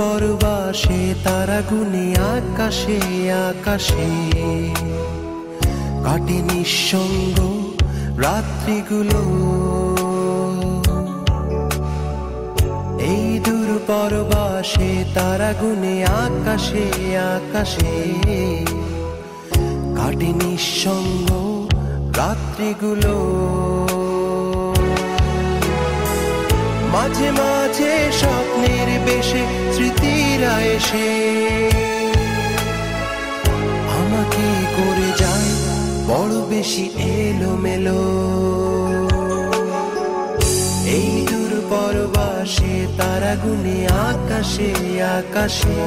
পরবাসে তারা গুনে আকাশে আকাশে কাটে নিঃসঙ্গ রাত্রিগুলো। এই দূর পরবাসে তারা গুনে আকাশে আকাশে কাটে নিঃসঙ্গ রাত্রিগুলো। মাঝে মাঝে স্বপ্নের বেশে স্মৃতিরা এসে আমাকে করে যায় বড় বেশি এলোমেলো। এই দূর পরবাসে তারা গুনে আকাশে আকাশে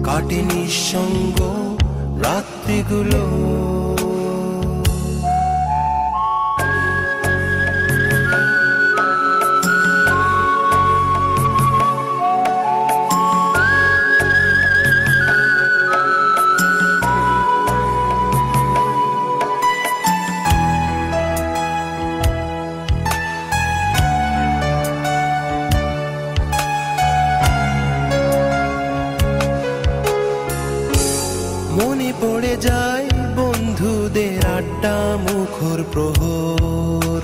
কাটে নিঃসঙ্গ রাত্রিগুলো। মনে পড়ে যায় বন্ধুদের আড্ডা মুখর প্রহর,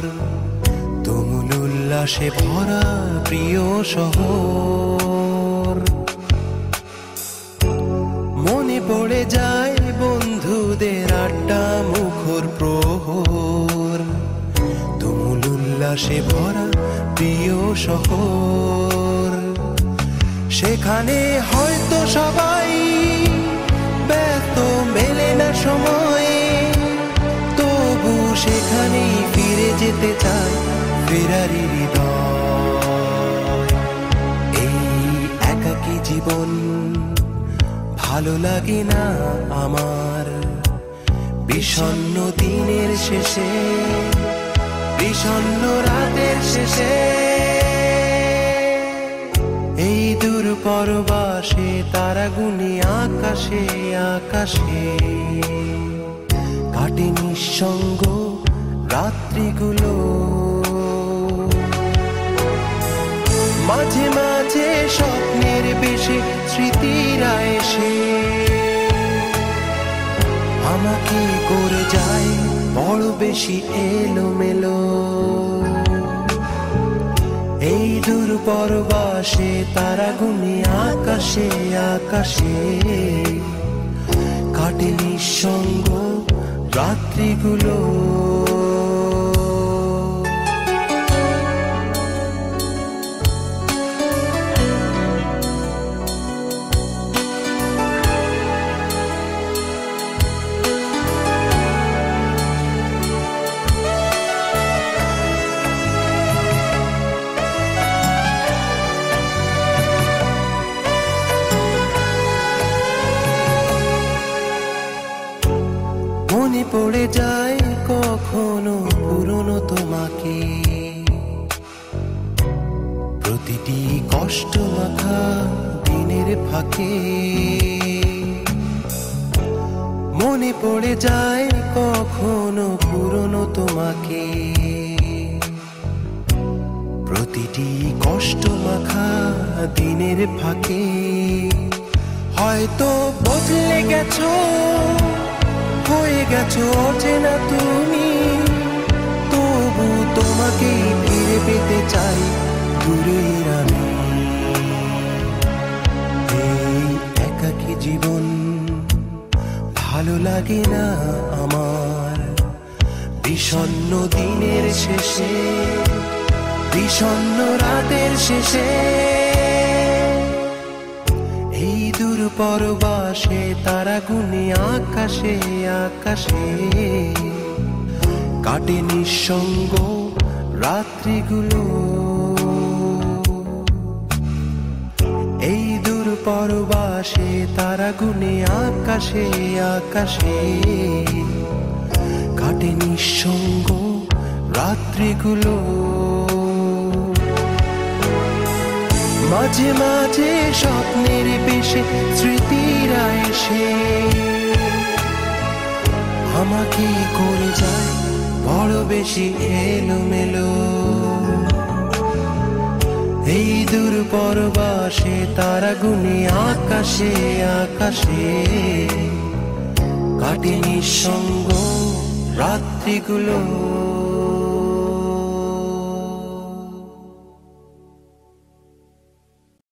তুমুল উল্লাসে ভরা প্রিয় শহর। মনে পড়ে যায় বন্ধুদের আড্ডা মুখর প্রহর, তুমুল উল্লাসে ভরা প্রিয় শহর। সেখানে হয়তো সবাই ব্যস্ত, মেলে না সময়, তবু সেখানেই ফিরে যেতে চায় ফেরারি হৃদয়। এই একাকী জীবন ভালো লাগে না আমার, বিষণ্ণ দিনের শেষে, বিষণ্ণ রাতের শেষে। এই দূর পরবাসে তারা গুনে আকাশে আকাশে কাটে নিঃসঙ্গ রাত্রিগুলো। মাঝে মাঝে স্বপ্নের বেশে স্মৃতিরা এসে আমাকে করে যায় বড় বেশি এলোমেলো। এই দূর পরবাসে তারা গুনে আকাশে আকাশে কাটে নিঃসঙ্গ রাত্রিগুলো। মনে পড়ে যায় কখনো পুরনো তোমাকে, প্রতিটি কষ্ট মাখা দিনের ফাঁকে। মনে পড়ে যায় কখনো পুরনো তোমাকে, প্রতিটি কষ্ট মাখা দিনের ফাঁকে। হয়তো বদলে গেছো, হয়ে গেছো অচেনা তুমি, তবু তোমাকেই ফিরে পেতে চাই দূরের আমি। এই একাকী জীবন ভালো লাগে না আমার, বিষণ্ণ দিনের শেষে, বিষণ্ণ রাতের শেষে। এই দূর পরবাসে তারা গুনে আকাশে আকাশে কাটে নিঃসঙ্গ রাত্রিগুলো। এই দূর পরবাসে তারা গুনে আকাশে আকাশে কাটে নিঃসঙ্গ রাত্রিগুলো। মাঝে মাঝে স্বপ্নের বেশে স্মৃতিরা এসে আমাকে করে যায় বড় বেশি এলোমেলো। এই দূর পরবাসে তারা গুনে আকাশে আকাশে কাটে নিঃসঙ্গ রাত্রিগুলো।